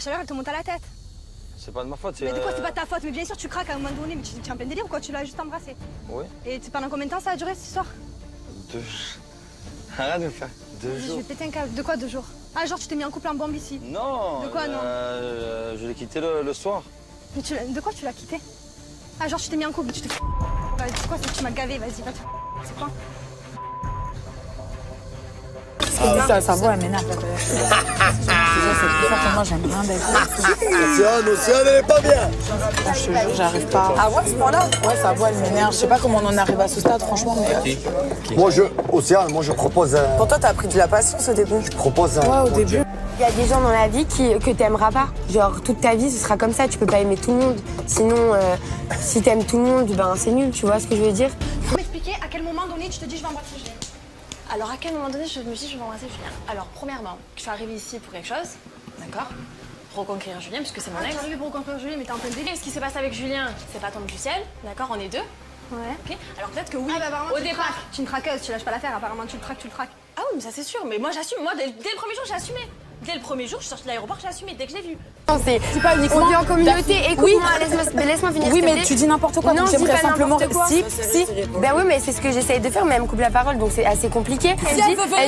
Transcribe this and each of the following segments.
chaleur, elle te monte à la tête. C'est pas de ma faute, c'est... Mais de quoi c'est pas ta faute? Mais bien sûr, tu craques à un moment donné, mais tu es en plein délire ou quoi? Tu l'as juste embrassé. Oui. Et pendant combien de temps ça a duré cette histoire? 2 jours. Arrête de me faire 2 jours. Je vais péter un câble. De quoi 2 jours? Ah, genre tu t'es mis en couple en bombe ici? Non. De quoi non? Je l'ai quitté le soir. Mais de quoi tu l'as quitté? Ah, genre tu t'es mis en couple, tu te... Vas-y, c'est quoi? Tu m'as gavé, vas-y, va te... C'est quoi? Sa voix, elle m'énerve. C'est plus fort que moi, j'aime bien d'être. Océane, elle est pas bien. Je te jure, j'arrive pas. Ah ouais, à ce point-là? Ouais, sa voix, elle m'énerve. Je sais pas comment on en arrive à ce stade, franchement, mais... Océane, moi je propose un... Pour toi, t'as pris de la patience au début? Je propose un... Ouais, au début. Il y a des gens dans la vie que t'aimeras pas. Genre, toute ta vie, ce sera comme ça. Tu peux pas aimer tout le monde. Sinon, si t'aimes tout le monde, ben c'est nul. Tu vois ce que je veux dire? Faut m'expliquer à quel moment donné tu te dis je vais embrasser Julien. Alors, à quel moment donné, je me suis dit, je vais embrasser Julien? Alors, premièrement, je suis arrivée ici pour quelque chose, d'accord? Reconquérir Julien, puisque c'est mon Tu ex. es arrivé pour reconquérir Julien, mais t'es en plein délire. Et ce qui s'est passé avec Julien, c'est pas tombé du ciel, d'accord? On est deux, Ouais. ok? Alors, peut-être que oui, Ah bah apparemment au tu le départ. traques. Tu es une traqueuse, tu lâches pas l'affaire. Apparemment tu le traques, tu le traques. Ah oui, mais ça, c'est sûr. Mais moi, j'assume. Moi, dès le premier jour, j'ai assumé. Dès le premier jour, je suis sortie de l'aéroport, j'ai assumé. Dès que je l'ai vu. Non, c'est pas uniquement... On vit en communauté. Écoute-moi, laisse-moi finir. Oui, s'il te mais plaît. tu dis n'importe quoi, Non, donc je dis j'aimerais pas simplement... n'importe quoi. Si. Ben oui, mais c'est ce que j'essaye de faire, mais elle me coupe la parole, donc c'est assez compliqué.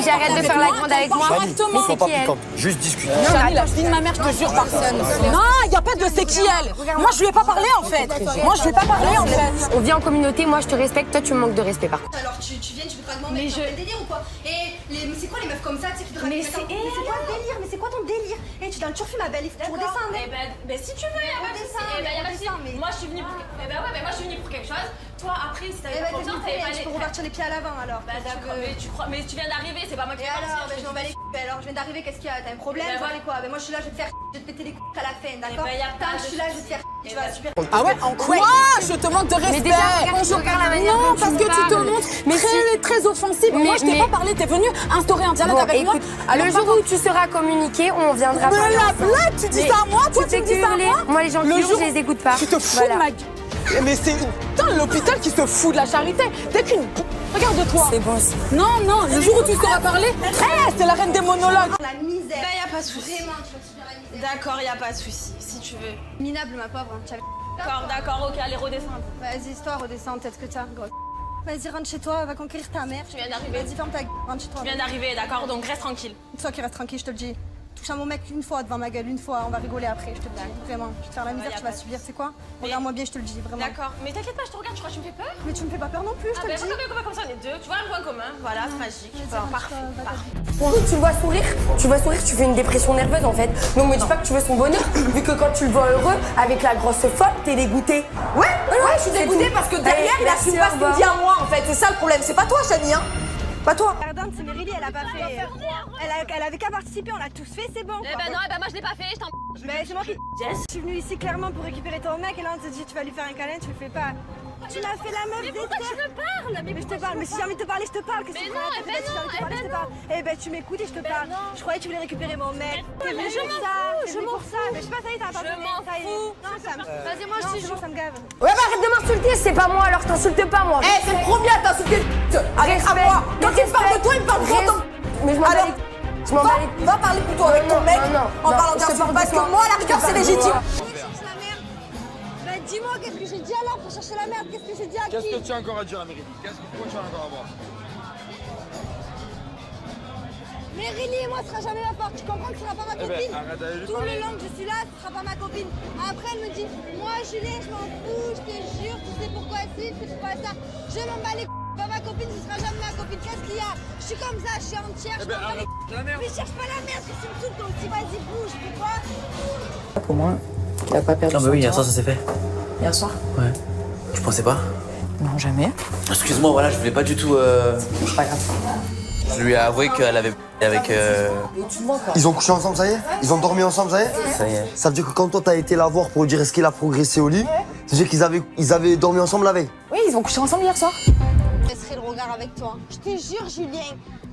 J'arrête de faire la grande avec moi. Mais c'est qui elle? Juste discuter. Non, Chani, la fille de ma mère, je te jure, par contre. Non, il n'y a pas de c'est qui elle. Moi, je lui ai pas parlé, en fait. Moi, je lui ai pas parlé, en fait. On vit en communauté, moi je te respecte, toi tu me manques de respect par contre. Alors tu viens, tu veux pas demander, mais je... délire ou quoi? Et mais c'est quoi les meufs comme ça, tu sais, qui te Mais racontent? c'est- Mais c'est quoi le délire? Mais c'est quoi ton délire? Eh, tu dans le turfu ma belle, il faut que tu redescendes. Eh ben, si tu veux, y a pas de souci. Eh ben, y a pas de souci. mais- Moi, je suis venue pour... Eh ben ouais, mais moi, je suis venue pour quelque chose. Toi, après, si Eh t'avais ben pas confiance, t'avais pas tu les... peux repartir les pieds à l'avant alors. Bah d'accord, mais tu viens d'arriver, c'est pas moi qui Et vais alors, partir. je m'en bats les couilles. Alors, je viens d'arriver, qu'est-ce qu'il y a? T'as un problème? Ben Toi, ouais. mais quoi? Ben moi, je suis là, je vais te faire, je vais te péter les couilles à la fin, d'accord? ben, y a pas Tant que je suis là, je vais te faire, tu vas super. Ah ouais, en quoi je te manque de respect? Mais déjà, regarde la manière Non, dont tu parce me que tu te parles. montres Mais très offensive. Moi, je t'ai mais- pas parlé, t'es venu instaurer un dialogue Bon, avec moi. écoute, Alors, le par jour où tu seras communiqué, on viendra contre- parler Mais la ensemble. blague, tu dis Mais ça à moi? Toi, tu tu fais me dis que ça à hurler. moi? Moi, les gens qui Le hurlent, jour- je les écoute pas. Tu te fous Voilà. de ma gueule. Mais c'est... Putain, l'hôpital qui se fout de la charité. T'es qu'une... Regarde-toi. C'est bon. Non, le jour où tu sauras parler, c'est la reine des monologues. La misère. Ben, y a pas de souci. Vraiment, tu vas subir la misère. D'accord, y a pas de souci, si tu veux. Minable, ma pauvre. Tu avais... D'accord, ok, allez, redescends. Vas-y, histoire, redescends, peut-être que t'as. Gros. Vas-y, rentre chez toi, va conquérir ta mère. Tu viens d'arriver. Vas-y, ferme ta gueule, rentre chez toi. Tu viens d'arriver, d'accord, donc reste tranquille. Toi qui reste tranquille, je te le dis. Touche à mon mec une fois devant ma gueule, une fois, on va rigoler après, je te le dis. Vraiment, je vais te faire la misère, y a tu vas pas de subir, c'est quoi? Mais- Regarde-moi bien, je te le dis, vraiment. D'accord, mais t'inquiète pas, je te regarde, tu crois que tu me fais peur? Mais tu me fais pas peur non plus, je Ah te ben, le dis. comme ça, on est deux, tu vois un point commun, voilà, c'est magique. Bon, parfait, parfait. Tu le vois sourire, tu fais une dépression nerveuse en fait. Donc me dis pas que tu veux son bonheur, vu que quand tu le vois heureux, avec la grosse folle, t'es dégoûté. Ouais, je suis dégoûtée parce que derrière, il assume pas ce qu'il me dit à moi en fait. C'est ça le problème, c'est pas toi, Chani, hein. Pas toi. Pardon, c'est Mérilly, elle a pas fait. Elle avait qu'à participer, on l'a tous fait, c'est bon. Eh ben non, moi je l'ai pas fait, je t'en... Ben c'est moi qui. Je suis venue ici clairement pour récupérer ton mec et là on te dit tu vas lui faire un câlin, tu le fais pas. Tu m'as fait la meuf des Pourquoi tu me parles? Mais je te parle, mais si j'ai envie de te parler, je te parle. Qu'est-ce que Mais tu non, fais? eh ben Si j'ai envie de te non, parler, eh je te ben parle. Eh ben tu m'écoutes et je te parle. non. Je croyais que tu voulais récupérer mon mec. T'es venu je pour m'en ça. fous, t'es je venu m'en pour ça. Mais je sais pas, ça y est, t'as pas Je m'en ça y est. fous. Non, ça me. Vas-y, moi je Non, suis c'est bon, ça me gave. Ouais, bah arrête de m'insulter, c'est pas moi, alors je t'insulte pas moi. Eh, c'est le premier à t'insulter. Arrête à moi. Quand il parle de toi, il parle de toi. Mais je m'en bats Alors, les- je m'en bats les- va parler plutôt avec ton mec en parlant je te d'insultes parle de parce toi. que moi, à la rigueur, c'est légitime. Cherche la merde. Ben dis-moi, qu'est-ce que j'ai dit alors pour chercher la merde? Qu'est-ce que j'ai dit à qui? Qu'est-ce que tu as encore à dire à Méridie? Pourquoi tu as encore à voir? Mérilly, moi, ce sera jamais ma porte. Tu comprends que ce sera pas ma copine? arrête d'aller lui Tout parler. le long que je suis là, ce sera pas ma copine. Après, elle me dit, moi, Julien, je m'en fous, je te jure, tu sais pourquoi ci, tu sais pourquoi ça. Je m'en bats les pas ma copine, ce sera jamais ma copine. Qu'est-ce qu'il y a? Je suis comme ça, je suis entière, je m'en bats les la merde. Mais cherche pas la merde, que tu me saoules ton petit vas-y, bouge, fais quoi? Pour moi, il a pas perdu Non, mais oui, hier soir, ça s'est fait. Hier soir? Ouais. Tu pensais pas? Non, jamais. Excuse-moi, voilà, je voulais pas du tout. C'est pas grave. Je lui ai avoué qu'elle avait avec. Ils ont couché ensemble, ça y est? Ils ont dormi ensemble, ça y est? Ça y est. Ça veut dire que quand toi t'as été la voir pour lui dire est-ce qu'il a progressé au lit, ça veut dire qu'ils avaient dormi ensemble la veille. Oui, ils ont couché ensemble hier soir. Je laisserai le regard avec toi. Je te jure, Julien,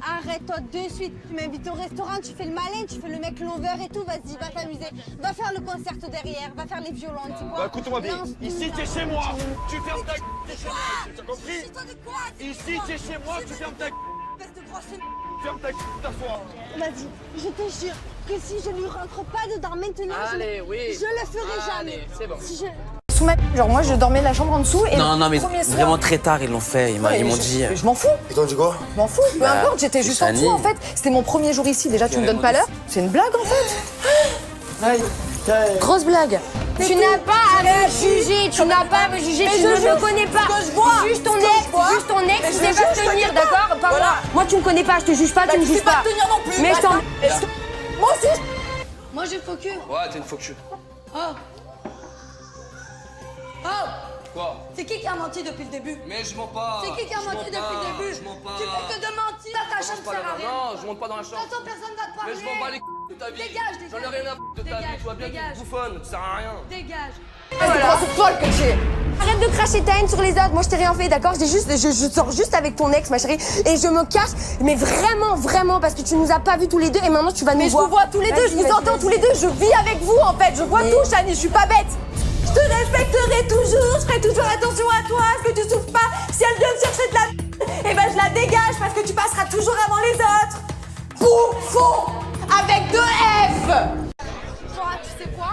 arrête-toi de suite. Tu m'invites au restaurant, tu fais le malin, tu fais le mec lover et tout. Vas-y, va t'amuser. Va faire le concerto derrière, va faire les violons, tu sais quoi? Bah écoute-moi bien, Lance- ici t'es chez moi, tu fermes ta gueule, t'es chez moi, t'as compris? Toi de quoi? Ici t'es chez moi, tu fermes ta gueule. Espèce de gros Ferme ta t'assois. Vas-y, je te jure que si je lui rentre pas dedans maintenant, Allez, oui. je le ferai Allez, jamais. c'est bon. Si je... Genre moi je dormais la chambre en dessous et Non, non, mais premier soir- vraiment très tard, ils l'ont fait. Ils m'ont dit. Mais je m'en fous, Et toi, tu quoi? je m'en fous, peu Bah, importe, j'étais juste en Chani. dessous en fait. C'était mon premier jour ici, déjà tu me donnes pas l'heure. C'est une blague en fait. Grosse blague. Tu n'as pas à me juger, tu n'as pas à me juger, tu ne me connais pas. Juge ton ex, tu sais pas tenir, d'accord? Pas moi. Moi tu me connais pas, je te juge pas, tu me juges pas. tenir non plus. Mais je t'en... Moi aussi. Moi je faux que. Ouais, t'es une faux cul. Quoi? C'est qui a menti depuis le début? Mais je mens pas. C'est qui a menti depuis le début? Je mens pas. Tu fais que de mentir, ta chambre Pas sert à là-bas. rien. Non, je monte pas dans la De chambre. toute façon, personne va te Mais parler. je m'en bats les de ta vie. Dégage, J'en ai rien à foutre de ta vie. Dégage, Tu vois bien que dégage. tu bouffonnes. Ça sert à rien. Dégage. C'est folle que tu es. Arrête de cracher ta haine sur les autres, moi je t'ai rien fait, d'accord? Je sors juste avec ton ex, ma chérie, et je me cache, mais vraiment, parce que tu nous as pas vus tous les deux, et maintenant tu vas nous Mais je voir. vous vois tous les deux, je vous entends tous les deux, je vis avec vous en fait, je vois tout, Chani, je suis pas bête. Je te respecterai toujours, je ferai toujours attention à toi, à ce que tu souffres pas. Si elle vient me chercher de la eh ben je la dégage parce que tu passeras toujours avant les autres. Bouffon avec 2 F. Toi, tu sais quoi?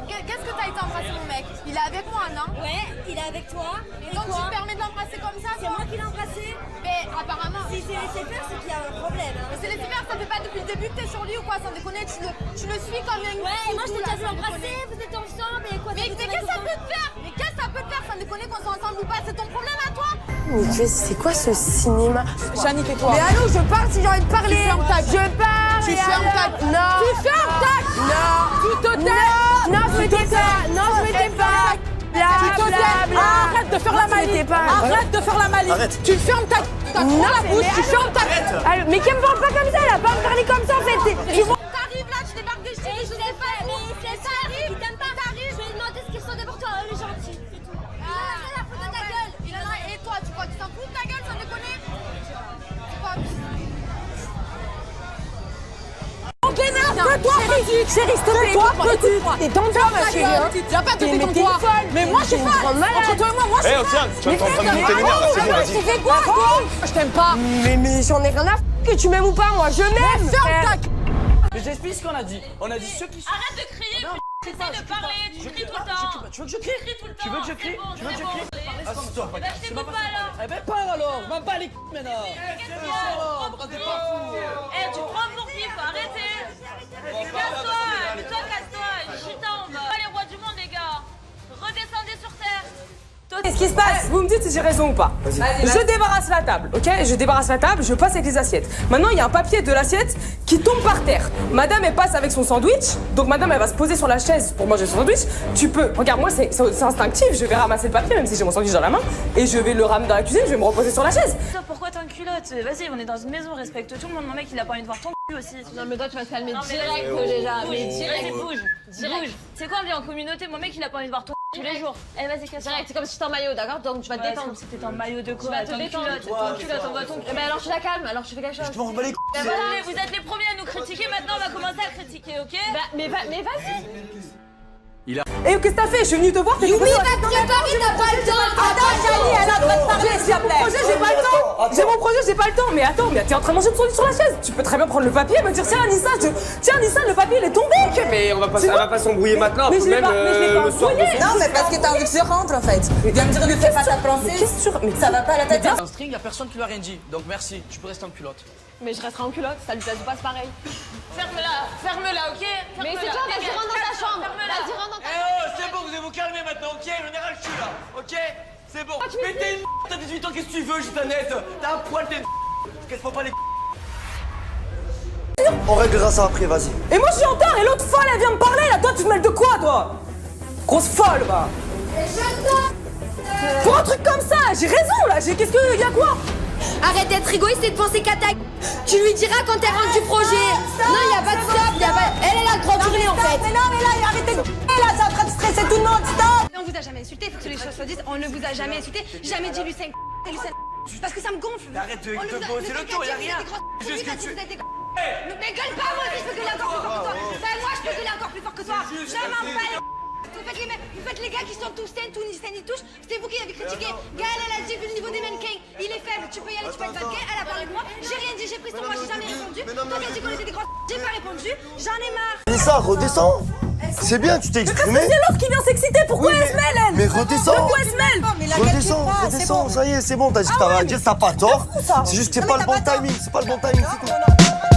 Qu'est-ce que t'as été embrasser mon mec? Il est avec moi, non? Ouais, il est avec toi. Et donc tu te permets de l'embrasser comme ça, C'est toi? moi qui l'ai embrassé. Mais apparemment. Si c'est laissé faire, c'est qu'il y a un problème. Hein. Mais c'est les super, ça fait pas depuis le début que t'es sur lui ou quoi? Sans déconner, tu le suis comme une. Ouais, et moi je t'ai là, déjà vu sans embrasser, déconner. vous étiez ensemble et quoi? Mais qu'est-ce que ça peut te faire? Mais qu'est-ce que ça peut te faire? Sans déconner qu'on soit ensemble ou pas? C'est ton problème à toi? Mais c'est quoi ce cinéma? Chani, tais-toi. Mais allô, je parle si j'ai envie de parler. Tu fermes ta gueule. Je parle. Tu et fermes ta alors gueule. Non. Tu fermes ta gueule. Non. Tu te tais. Non, je me tais pas. Non, je me tais pas. Bla, Tu te bla, tais. bla. Arrête de faire la Non, je me tais malice. pas. Arrête de faire la malice. Arrête. Tu fermes ta t'as trop la bouche. Tu fermes ta gueule. Allô, mais qu'elle me parle pas comme ça, elle a pas à me parler comme ça en fait. T'arrives là, tu débarques de chez Je sais pas, mais c'est ça, il t'aime pas. Je vais lui demander ce qu'il ressentait pour toi, il est gentil, c'est tout. Il en a fait la faute de ta gueule. Et toi, tu crois que tu t'en fous de ta gueule, sans déconner? C'est quoi? On t'énerve. Tais-toi, petite. Chérie, s'il te plaît, Tais-toi, petite. t'es tendue, ma chérie. Hein. Viens pas te Mais ton t'es toit. folle. Mais moi, je suis T'es une folle. grande malade. Entre toi et moi, je Eh, suis tiens, tu es en train de monter les nerfs. C'est bon, vas-y. Tu fais quoi, toi? Je t'aime pas. Mais j'en ai rien à que tu m'aimes ou pas, moi, je m'aime. Ferme ta gueule. Mais j'explique ce qu'on a dit. On a dit ceux qui sont. Arrête de crier, essaye de parler, tu cries tout le temps. Tu veux que je crie? Tout le temps. Tu veux que je crie? Tu veux que je crie? Assis-toi. Bah, je t'écoute pas alors. Eh ben parle alors. Je m'en bats les couilles maintenant. T'es pas fou. Eh, tu prends pour qui? Faut arrêter. Casse-toi, mais toi casse-toi. Putain, on va. Pas les rois du monde, les gars. Redescendez sur terre. Qu'est-ce qui se passe? Vous me dites si j'ai raison ou pas. Je débarrasse la table, ok? Je débarrasse la table, je passe avec les assiettes. Maintenant, il y a un papier de l'assiette qui tombe par terre. Madame, elle passe avec son sandwich. Donc, madame, elle va se poser sur la chaise pour manger son sandwich. Tu peux, regarde, moi, c'est instinctif. Je vais ramasser le papier, même si j'ai mon sandwich dans la main. Et je vais le ramener dans la cuisine, je vais me reposer sur la chaise. Toi, pourquoi t'es en culotte? Vas-y, on est dans une maison, respecte tout le monde. Mon mec, il a pas envie de voir ton cul aussi. Non, mais toi, tu vas te calmer Non, mais direct vas-y, déjà. bouge, Mais direct. Vas-y, bouge. Bouge. C'est quoi, on vit en communauté? Mon mec, il a pas envie de voir ton cul tous les jours. Eh, vas-y, casse-toi. Direct, c'est comme si j'étais en maillot, d'accord? Donc tu vas te Ouais, détendre. c'est comme si t'étais en maillot de quoi? Tu vas te Ton détendre. culotte, ton culotte, on voit ton Eh ben alors tu la calmes, alors tu fais quelque chose. Je m'en bats les couilles. Ben voilà, vous êtes les premiers à nous critiquer, maintenant on va commencer à critiquer, ok? Mais vas-y. Et qu'est-ce que t'as fait? Je suis venue te voir, t'es Oui, va te préparer, t'as pas le temps. Attends, Chani, elle est en train de parler, s'il te plaît. Projet, j'ai pas le temps. J'ai mon projet, j'ai pas le temps. Mais attends, mais t'es en train de manger de sandwich sur la chaise. Tu peux très bien prendre le papier et me dire tiens, Anissa, le papier il est tombé. Ok, mais on va pas s'embrouiller maintenant. Mais Faut je l'ai même pas- mais je l'ai pas le soir. embrouillé. Non, mais parce que t'as envie que je rentre en fait. Viens me dire ne fais pas ta pensée. Qu'est-ce que tu... Ça va pas à la tête. Un string, y a personne qui lui a rien dit. Donc merci. Tu peux rester en culotte. Mais je resterai en culotte, ça lui plaise pas, c'est pareil. Ferme-la, ok? Mais c'est toi, vas-y, rentre dans ta chambre. Vas-y, rentre dans ta chambre. Eh oh, c'est bon, vous allez vous calmer maintenant, ok? On est ras le cul là, ok? C'est bon. Mais t'es une t'as 18 ans, qu'est-ce que tu veux, Gitanette? T'as un poil, t'es une Casse-moi pas les On réglera ça après, vas-y. Et moi je suis en retard et l'autre folle elle vient me parler là. Toi tu te mêles de quoi toi? Grosse folle va. Pour un truc comme ça, j'ai raison là. Qu'est-ce que y a quoi? Arrête d'être égoïste et de penser qu'à ta... Tu lui diras quand elle rentre du projet. Non, y a pas de stop, y a pas... Elle est là, grande journée en fait. Mais non, mais là, arrêtez de là, c'est en train de stresser tout le monde, stop. On vous a jamais insulté, faut que les choses soient dites. On ne vous a jamais insulté, jamais dit Lucien et Lucien. Parce que ça me gonfle. Arrête de On nous a- bosser le tour, y a rien. Juste que tu... Mais gueule pas, moi aussi je peux gueuler encore plus fort que toi. Ben moi je peux gueuler encore plus fort que toi. Je m'en bats les... Tu fais faites les gars qui sont tous sains, tout ni sains ni touche. C'était vous qui avez critiqué. Gaël, elle a dit vu le niveau des mannequins, il est faible, tu peux y aller, tu peux être mannequin. Elle a parlé de moi, j'ai rien dit, j'ai pris son moi, j'ai jamais répondu. Toi, t'as dit qu'on était des gros, j'ai pas répondu, j'en ai marre. Redescends, redescends. C'est bien, tu t'es exprimé. C'est l'autre qui vient s'exciter, pourquoi Oui, elle se mêle, elle? Mais redescends. Pourquoi elle se mêle? Redescends, redescends, ça y est, c'est bon, t'as dit que t'avais à dire, t'as pas tort. fou, ça. C'est juste que c'est Non, pas mais le bon t'as pas tort. timing, c'est pas le bon timing, c'est tout.